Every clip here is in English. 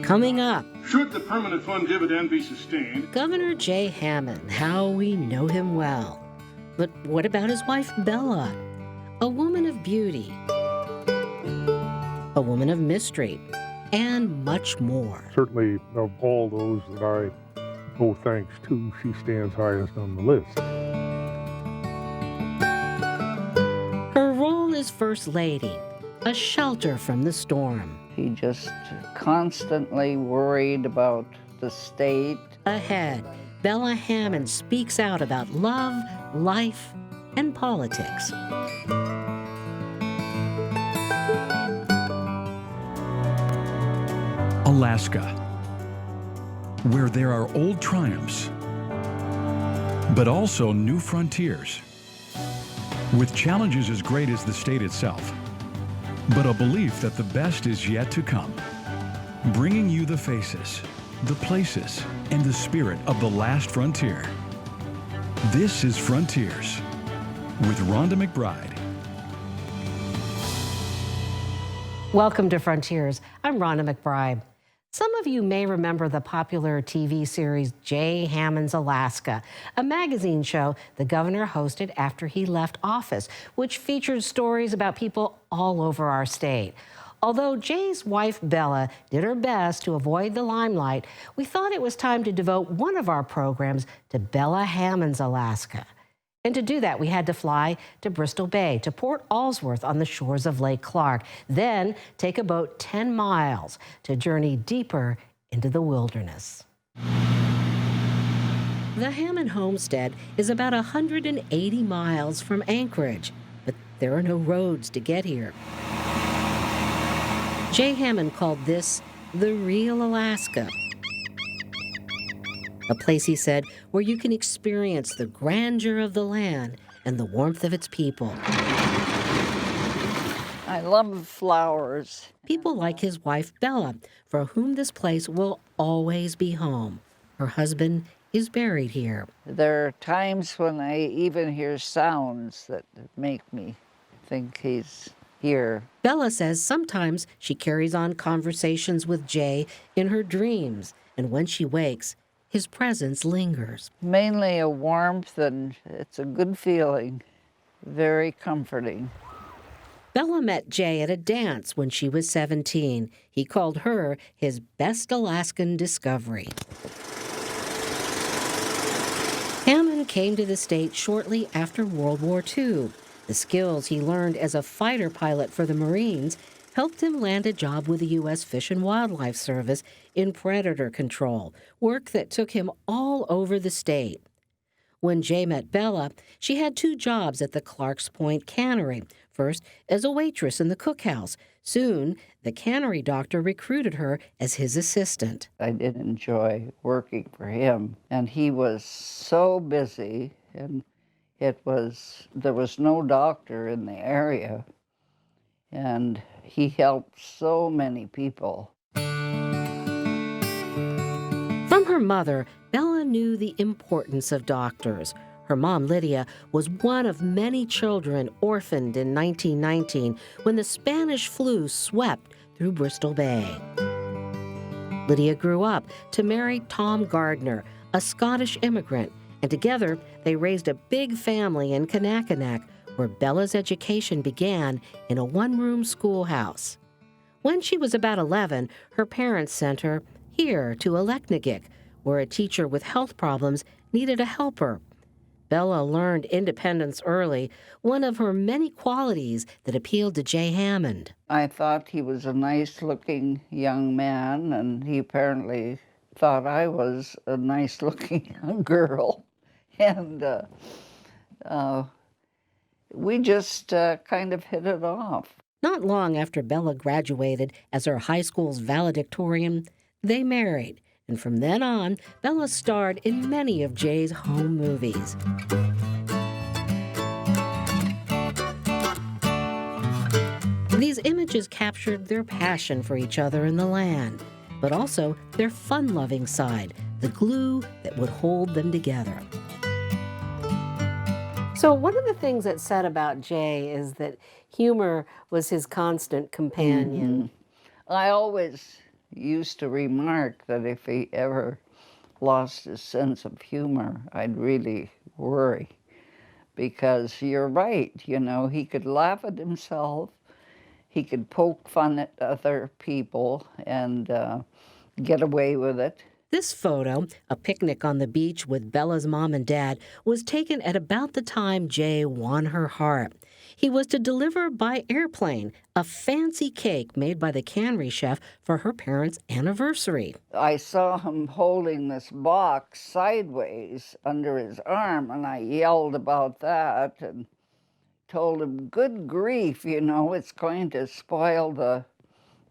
Coming up, should the permanent fund dividend be sustained? Governor Jay Hammond, how we know him well. But what about his wife, Bella? A woman of beauty, a woman of mystery, and much more. Certainly, of all those that I owe thanks to, she stands highest on the list. Her role as First Lady, a shelter from the storm. He just constantly worried about the state. Ahead, Bella Hammond speaks out about love, life, and politics. Alaska, where there are old triumphs, but also new frontiers, with challenges as great as the state itself, but a belief that the best is yet to come, bringing you the faces, the places, and the spirit of the last frontier. This is Frontiers with Rhonda McBride. Welcome to Frontiers. I'm Rhonda McBride. Some of you may remember the popular TV series Jay Hammond's Alaska, a magazine show the governor hosted after he left office, which featured stories about people all over our state. Although Jay's wife, Bella, did her best to avoid the limelight, we thought it was time to devote one of our programs to Bella Hammond's Alaska. And to do that, we had to fly to Bristol Bay, to Port Alsworth on the shores of Lake Clark, then take a boat 10 miles to journey deeper into the wilderness. The Hammond Homestead is about 180 miles from Anchorage, but there are no roads to get here. Jay Hammond called this the real Alaska. A place, he said, where you can experience the grandeur of the land and the warmth of its people. I love flowers. People like his wife, Bella, for whom this place will always be home. Her husband is buried here. There are times when I even hear sounds that make me think he's here. Bella says sometimes she carries on conversations with Jay in her dreams, and when she wakes, his presence lingers. Mainly a warmth, and it's a good feeling, very comforting. Bella met Jay at a dance when she was 17. He called her his best Alaskan discovery. Hammond came to the state shortly after World War II. The skills he learned as a fighter pilot for the Marines helped him land a job with the U.S. Fish and Wildlife Service in predator control, work that took him all over the state. When Jay met Bella, she had 2 jobs at the Clark's Point Cannery, first as a waitress in the cookhouse. Soon, the cannery doctor recruited her as his assistant. I did enjoy working for him, and he was so busy, and there was no doctor in the area, and he helped so many people. From her mother, Bella knew the importance of doctors. Her mom, Lydia, was one of many children orphaned in 1919 when the Spanish flu swept through Bristol Bay. Lydia grew up to marry Tom Gardner, a Scottish immigrant, and together they raised a big family in Kanakanak, where Bella's education began in a one-room schoolhouse. When she was about 11, her parents sent her here to Aleknagik, where a teacher with health problems needed a helper. Bella learned independence early, one of her many qualities that appealed to Jay Hammond. I thought he was a nice-looking young man, and he apparently thought I was a nice-looking young girl. And we just kind of hit it off. Not long after Bella graduated as her high school's valedictorian, they married. And from then on, Bella starred in many of Jay's home movies. These images captured their passion for each other and the land, but also their fun-loving side, the glue that would hold them together. So one of the things that's said about Jay is that humor was his constant companion. I always used to remark that if he ever lost his sense of humor, I'd really worry. Because you're right, you know, he could laugh at himself, he could poke fun at other people and get away with it. This photo, a picnic on the beach with Bella's mom and dad, was taken at about the time Jay won her heart. He was to deliver by airplane a fancy cake made by the cannery chef for her parents' anniversary. I saw him holding this box sideways under his arm, and I yelled about that and told him, good grief, you know, it's going to spoil the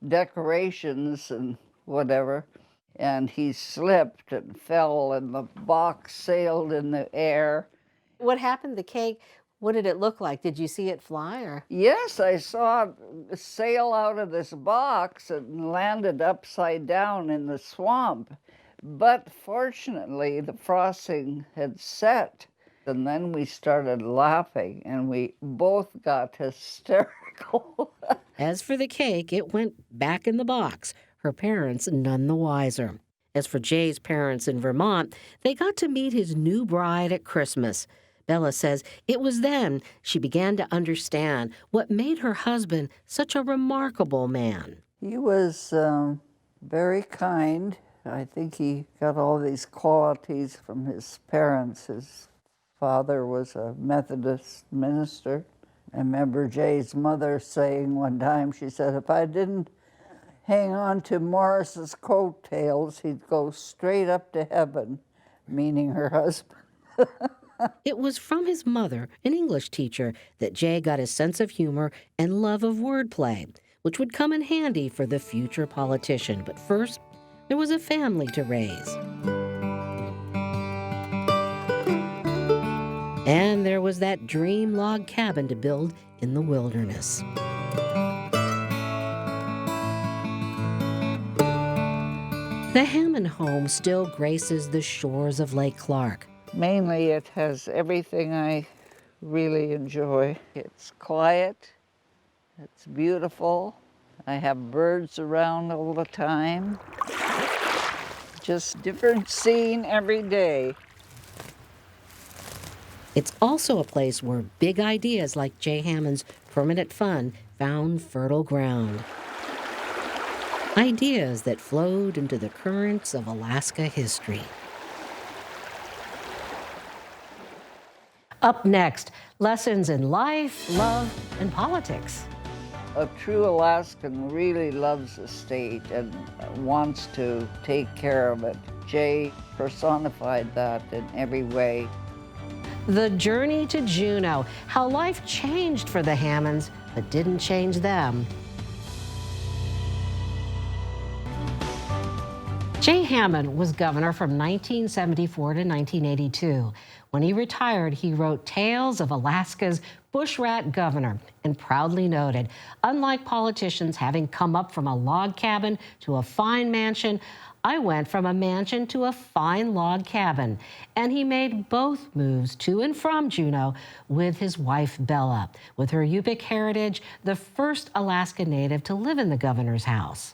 decorations and whatever. And he slipped and fell, and the box sailed in the air. What happened? The cake, what did it look like? Did you see it fly or? Yes, I saw it sail out of this box and landed upside down in the swamp. But fortunately, the frosting had set. And then we started laughing, and we both got hysterical. As for the cake, it went back in the box, her parents none the wiser. As for Jay's parents in Vermont, they got to meet his new bride at Christmas. Bella says it was then she began to understand what made her husband such a remarkable man. He was very kind. I think he got all these qualities from his parents. His father was a Methodist minister. I remember Jay's mother saying one time, she said, if I didn't hang on to Morris's coattails, he'd go straight up to heaven, meaning her husband. It was from his mother, an English teacher, that Jay got his sense of humor and love of wordplay, which would come in handy for the future politician. But first, there was a family to raise. And there was that dream log cabin to build in the wilderness. The Hammond home still graces the shores of Lake Clark. Mainly it has everything I really enjoy. It's quiet, it's beautiful. I have birds around all the time. Just different scene every day. It's also a place where big ideas like Jay Hammond's Permanent Fund found fertile ground. Ideas that flowed into the currents of Alaska history. Up next, lessons in life, love, and politics. A true Alaskan really loves the state and wants to take care of it. Jay personified that in every way. The journey to Juneau, how life changed for the Hammonds, but didn't change them. Jay Hammond was governor from 1974 to 1982. When he retired, he wrote Tales of Alaska's Bushrat Governor and proudly noted, unlike politicians having come up from a log cabin to a fine mansion, I went from a mansion to a fine log cabin. And he made both moves to and from Juneau with his wife, Bella, with her Yupik heritage, the first Alaska native to live in the governor's house.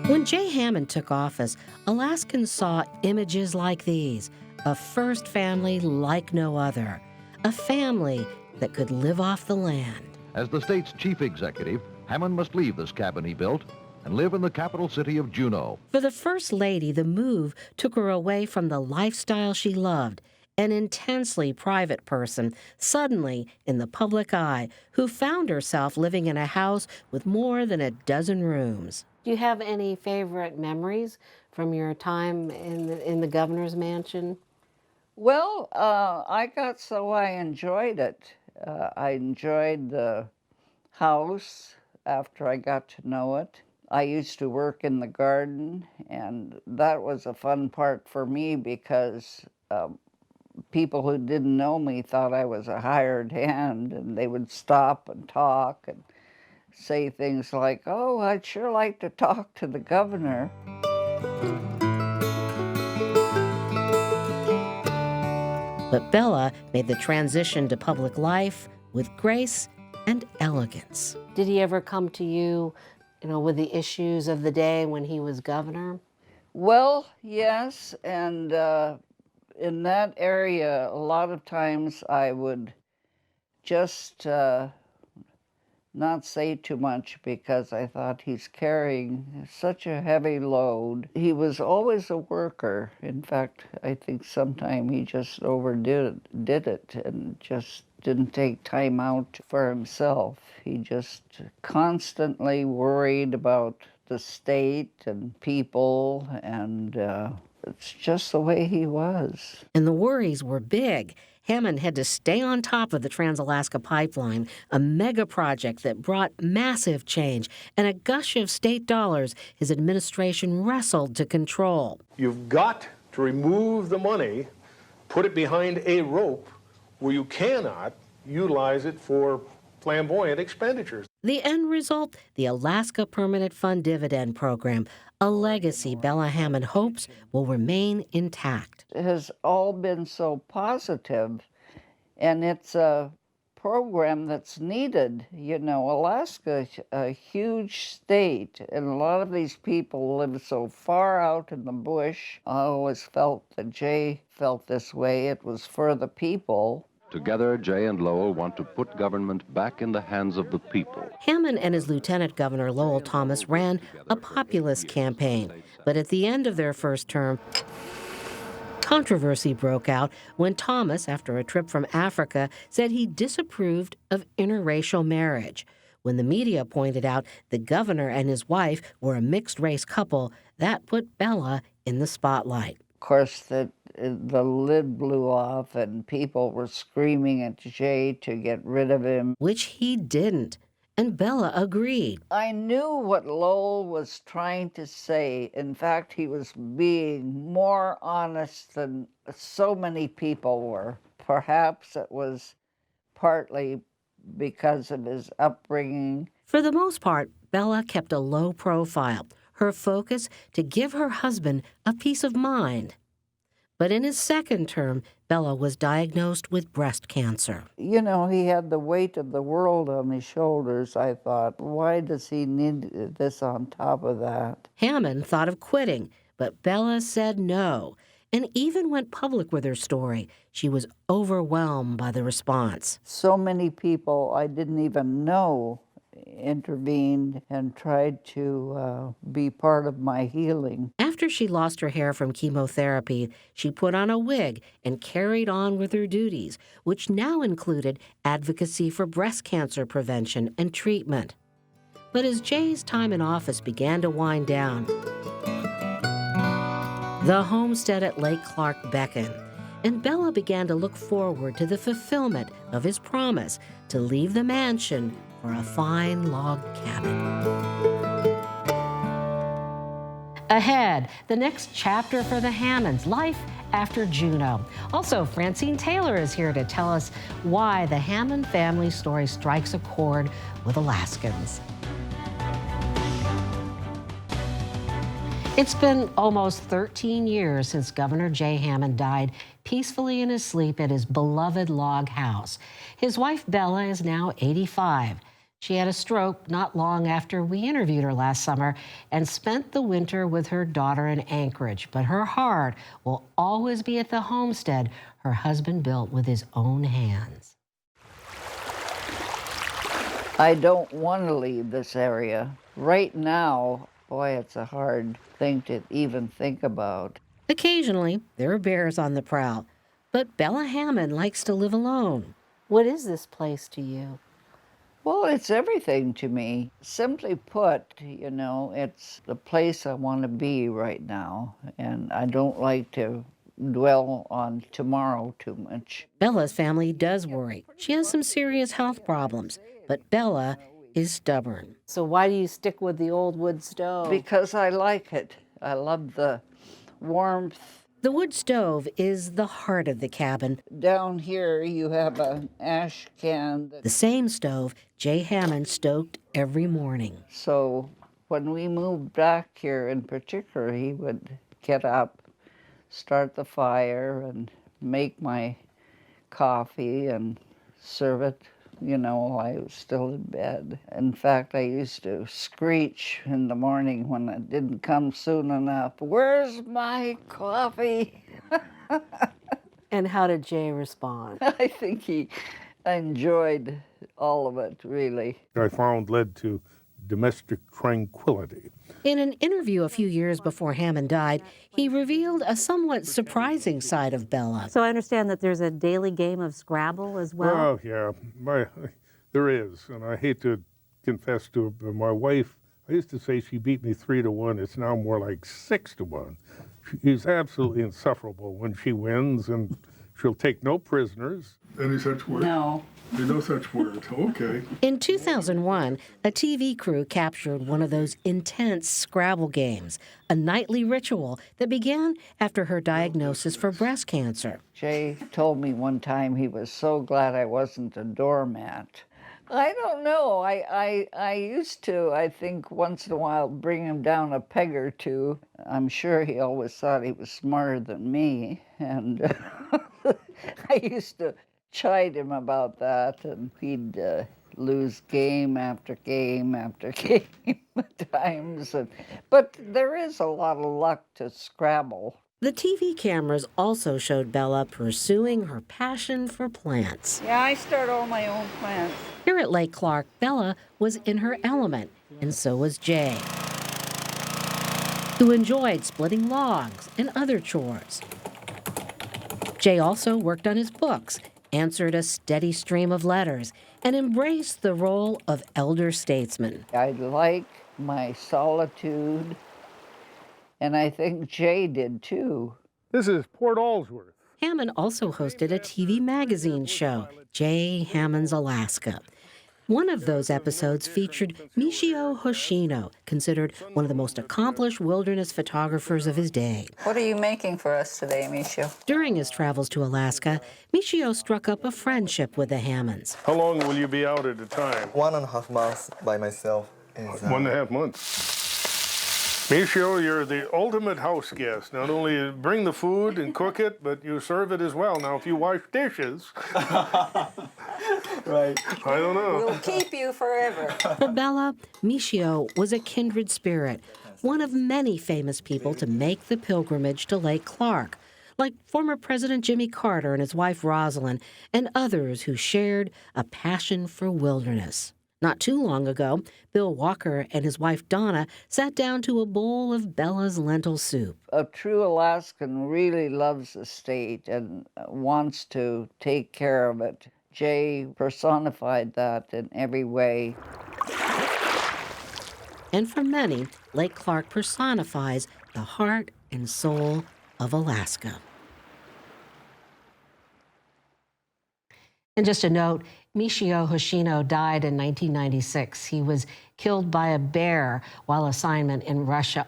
When Jay Hammond took office, Alaskans saw images like these, a first family like no other, a family that could live off the land. As the state's chief executive, Hammond must leave this cabin he built and live in the capital city of Juneau. For the First Lady, the move took her away from the lifestyle she loved, an intensely private person, suddenly in the public eye, who found herself living in a house with more than a dozen rooms. Do you have any favorite memories from your time in the governor's mansion? Well, I enjoyed it. I enjoyed the house after I got to know it. I used to work in the garden, and that was a fun part for me because people who didn't know me thought I was a hired hand, and they would stop and talk and say things like, oh, I'd sure like to talk to the governor. But Bella made the transition to public life with grace and elegance. Did he ever come to you, with the issues of the day when he was governor? Well, yes, and in that area, a lot of times I would just not say too much because I thought he's carrying such a heavy load. He was always a worker. In fact, I think sometime he just overdid it and just didn't take time out for himself. He just constantly worried about the state and people, and it's just the way he was. And the worries were big. Hammond had to stay on top of the Trans-Alaska Pipeline, a mega project that brought massive change and a gush of state dollars his administration wrestled to control. You've got to remove the money, put it behind a rope where you cannot utilize it for flamboyant expenditures. The end result, the Alaska Permanent Fund Dividend Program, a legacy Bella Hammond hopes will remain intact. It has all been so positive, and it's a program that's needed. Alaska is a huge state, and a lot of these people live so far out in the bush. I always felt that Jay felt this way. It was for the people. Together, Jay and Lowell want to put government back in the hands of the people. Hammond and his Lieutenant Governor Lowell Thomas ran a populist campaign, but at the end of their first term, controversy broke out when Thomas, after a trip from Africa, said he disapproved of interracial marriage. When the media pointed out the governor and his wife were a mixed-race couple, that put Bella in the spotlight. Of course, the lid blew off and people were screaming at Jay to get rid of him. Which he didn't, and Bella agreed. I knew what Lowell was trying to say. In fact, he was being more honest than so many people were. Perhaps it was partly because of his upbringing. For the most part, Bella kept a low profile, her focus to give her husband a peace of mind. But in his second term, Bella was diagnosed with breast cancer. He had the weight of the world on his shoulders. I thought, why does he need this on top of that? Hammond thought of quitting, but Bella said no, and even went public with her story. She was overwhelmed by the response. So many people I didn't even know intervened and tried to be part of my healing. After she lost her hair from chemotherapy, she put on a wig and carried on with her duties, which now included advocacy for breast cancer prevention and treatment. But as Jay's time in office began to wind down, the homestead at Lake Clark beckoned, and Bella began to look forward to the fulfillment of his promise to leave the mansion for a fine log cabin. Ahead, the next chapter for the Hammonds, life after Juneau. Also, Francine Taylor is here to tell us why the Hammond family story strikes a chord with Alaskans. It's been almost 13 years since Governor Jay Hammond died peacefully in his sleep at his beloved log house. His wife, Bella, is now 85. She had a stroke not long after we interviewed her last summer and spent the winter with her daughter in Anchorage. But her heart will always be at the homestead her husband built with his own hands. I don't want to leave this area. Right now, boy, it's a hard thing to even think about. Occasionally, there are bears on the prowl, but Bella Hammond likes to live alone. What is this place to you? Well, it's everything to me. Simply put, it's the place I want to be right now, and I don't like to dwell on tomorrow too much. Bella's family does worry. She has some serious health problems, but Bella is stubborn. So why do you stick with the old wood stove? Because I like it. I love the warmth. The wood stove is the heart of the cabin. Down here, you have an ash can. The same stove Jay Hammond stoked every morning. So when we moved back here in particular, he would get up, start the fire, and make my coffee and serve it you know, while I was still in bed. In fact, I used to screech in the morning when it didn't come soon enough, "Where's my coffee?" And how did Jay respond? I think he enjoyed all of it, really. I found led to domestic tranquility. In an interview a few years before Hammond died, he revealed a somewhat surprising side of Bella. So I understand that there's a daily game of Scrabble as well? Oh, yeah, there is, and I hate to confess to it, but my wife, I used to say she beat me 3-1. It's now more like 6-1. She's absolutely insufferable when she wins, and she'll take no prisoners. Any such word? No. There's no such word. Okay. In 2001, a TV crew captured one of those intense Scrabble games, a nightly ritual that began after her diagnosis for breast cancer. Jay told me one time he was so glad I wasn't a doormat. I don't know. I used to, I think, once in a while bring him down a peg or two. I'm sure he always thought he was smarter than me, and I used to chide him about that, and he'd lose game after game after game at times. But there is a lot of luck to Scrabble. The TV cameras also showed Bella pursuing her passion for plants. Yeah, I start all my own plants. Here at Lake Clark, Bella was in her element, and so was Jay, who enjoyed splitting logs and other chores. Jay also worked on his books, answered a steady stream of letters, and embraced the role of elder statesman. I like my solitude, and I think Jay did too. This is Port Alsworth. Hammond also hosted a TV magazine show, Jay Hammond's Alaska. One of those episodes featured Michio Hoshino, considered one of the most accomplished wilderness photographers of his day. What are you making for us today, Michio? During his travels to Alaska, Michio struck up a friendship with the Hammonds. How long will you be out at a time? 1.5 months by myself. 1.5 months. Michio, you're the ultimate house guest. Not only bring the food and cook it, but you serve it as well. Now, if you wash dishes, Right. I don't know. We'll keep you forever. For Bella, Michio was a kindred spirit, one of many famous people to make the pilgrimage to Lake Clark, like former President Jimmy Carter and his wife Rosalind, and others who shared a passion for wilderness. Not too long ago, Bill Walker and his wife Donna sat down to a bowl of Bella's lentil soup. A true Alaskan really loves the state and wants to take care of it. Jay personified that in every way. And for many, Lake Clark personifies the heart and soul of Alaska. And just a note, Michio Hoshino died in 1996. He was killed by a bear while on assignment in Russia.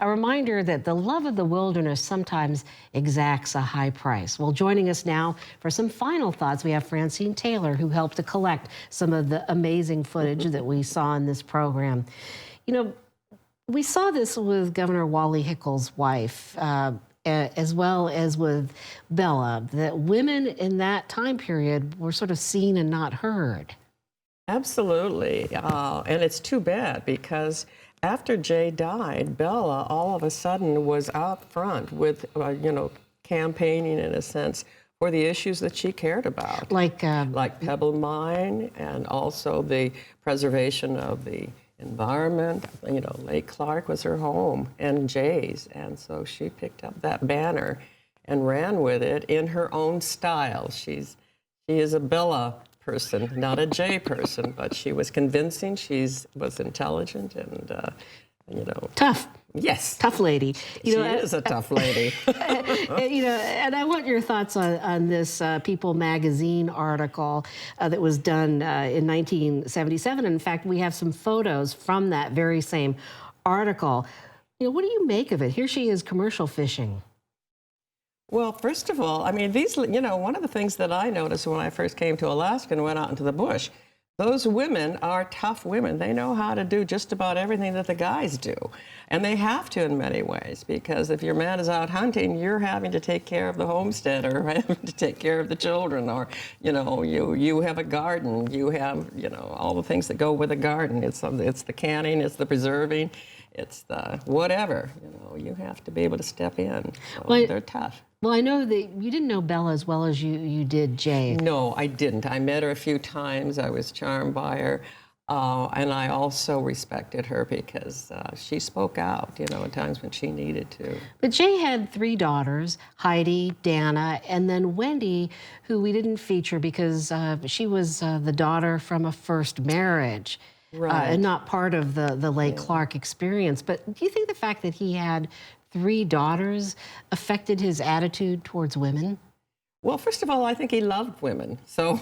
A reminder that the love of the wilderness sometimes exacts a high price. Well, joining us now for some final thoughts, we have Francine Taylor, who helped to collect some of the amazing footage that we saw in this program. You know, we saw this with Governor Wally Hickle's wife, as well as with Bella, that women in that time period were sort of seen and not heard. Absolutely. And it's too bad because after Jay died, Bella all of a sudden was out front with, campaigning in a sense for the issues that she cared about. Like Pebble Mine and also the preservation of the environment. Lake Clark was her home and Jay's. And so she picked up that banner and ran with it in her own style. She is a Bella person, not a Jay person, but she was convincing. She was intelligent and, tough. Yes. Tough lady. She is a tough lady. And I want your thoughts on this People magazine article that was done in 1977. In fact, we have some photos from that very same article. What do you make of it? Here she is commercial fishing. Well, first of all, I mean, one of the things that I noticed when I first came to Alaska and went out into the bush, Those women are tough women. They know how to do just about everything that the guys do. And they have to in many ways, because if your man is out hunting, you're having to take care of the homestead or having to take care of the children, or, you know, you have a garden, you have, you know, all the things that go with a garden. It's the canning, it's the preserving, it's the whatever, you know, you have to be able to step in. So Well, they're tough. Well, I know that you didn't know Bella as well as you did Jay. No, I didn't. I met her a few times. I was charmed by her. And I also respected her because she spoke out, you know, at times when she needed to. But Jay had 3 daughters, Heidi, Dana, and then Wendy, who we didn't feature because she was the daughter from a first marriage. Right. And not part of the Lake Clark experience. But do you think the fact that he had 3 daughters affected his attitude towards women? Well, first of all, I think he loved women. So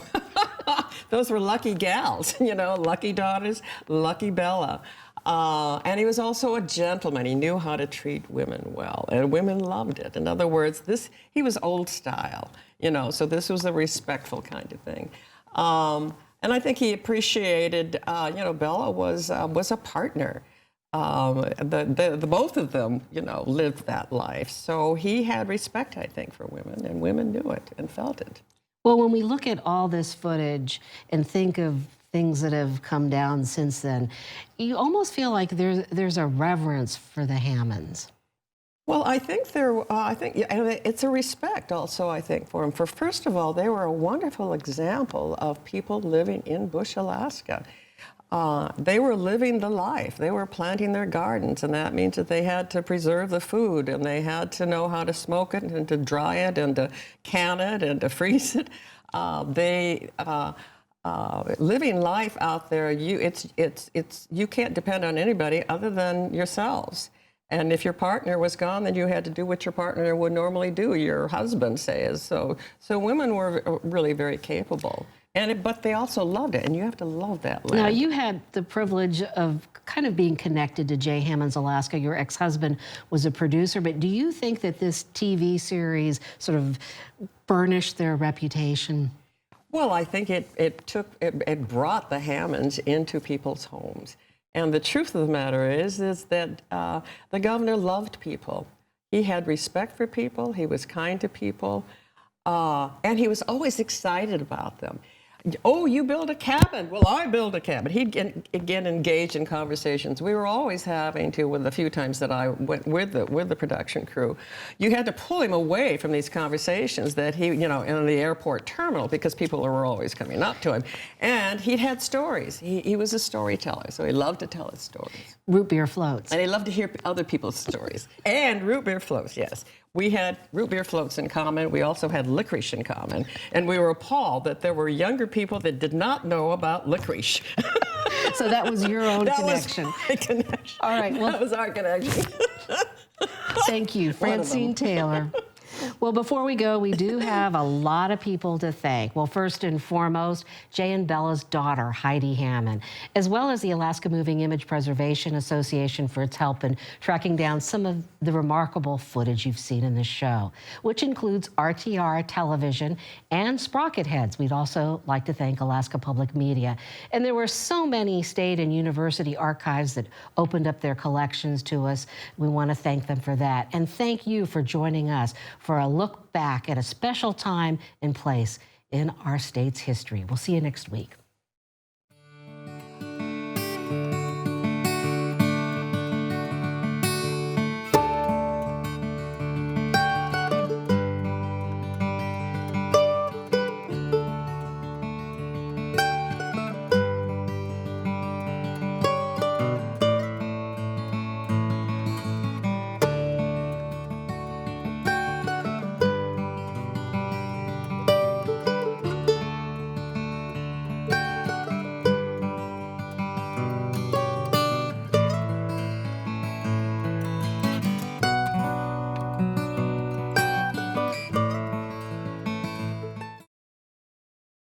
those were lucky gals, you know, lucky daughters, lucky Bella. And he was also a gentleman. He knew how to treat women well, and women loved it. In other words, he was old style, you know, so this was a respectful kind of thing. And I think he appreciated, you know, Bella was a partner. The both of them, you know, lived that life. So he had respect, I think, for women, and women knew it and felt it. Well, when we look at all this footage and think of things that have come down since then, you almost feel like there's a reverence for the Hammonds. Well, I think it's a respect also, I think, for them. For first of all, they were a wonderful example of people living in bush Alaska. They were living the life. They were planting their gardens, and that means that they had to preserve the food, and they had to know how to smoke it and to dry it and to can it and to freeze it. Living life out there, you can't depend on anybody other than yourselves. And if your partner was gone, then you had to do what your partner would normally do, your husband says. So women were really very capable. But they also loved it, and you have to love that land. Now, you had the privilege of kind of being connected to Jay Hammond's Alaska. Your ex-husband was a producer, but do you think that this TV series sort of burnished their reputation? Well, I think it brought the Hammonds into people's homes. And the truth of the matter is that the governor loved people. He had respect for people, he was kind to people, and he was always excited about them. Oh, you build a cabin. Well, I build a cabin. He'd get engaged in conversations. We were always having to, with the few times that I went with the production crew, you had to pull him away from these conversations that he, you know, in the airport terminal, because people were always coming up to him. And he had stories. He was a storyteller, so he loved to tell his stories. Root beer floats. And he loved to hear other people's stories. And root beer floats, yes. We had root beer floats in common. We also had licorice in common. And we were appalled that there were younger people that did not know about licorice. So that was your own connection. That was my connection. All right. Well, that was our connection. Thank you, Francine Taylor. Well, before we go, we do have a lot of people to thank. Well, first and foremost, Jay and Bella's daughter, Heidi Hammond, as well as the Alaska Moving Image Preservation Association for its help in tracking down some of the remarkable footage you've seen in this show, which includes RTR Television and Sprocket Heads. We'd also like to thank Alaska Public Media. And there were so many state and university archives that opened up their collections to us. We want to thank them for that. And thank you for joining us for a look back at a special time and place in our state's history. We'll see you next week.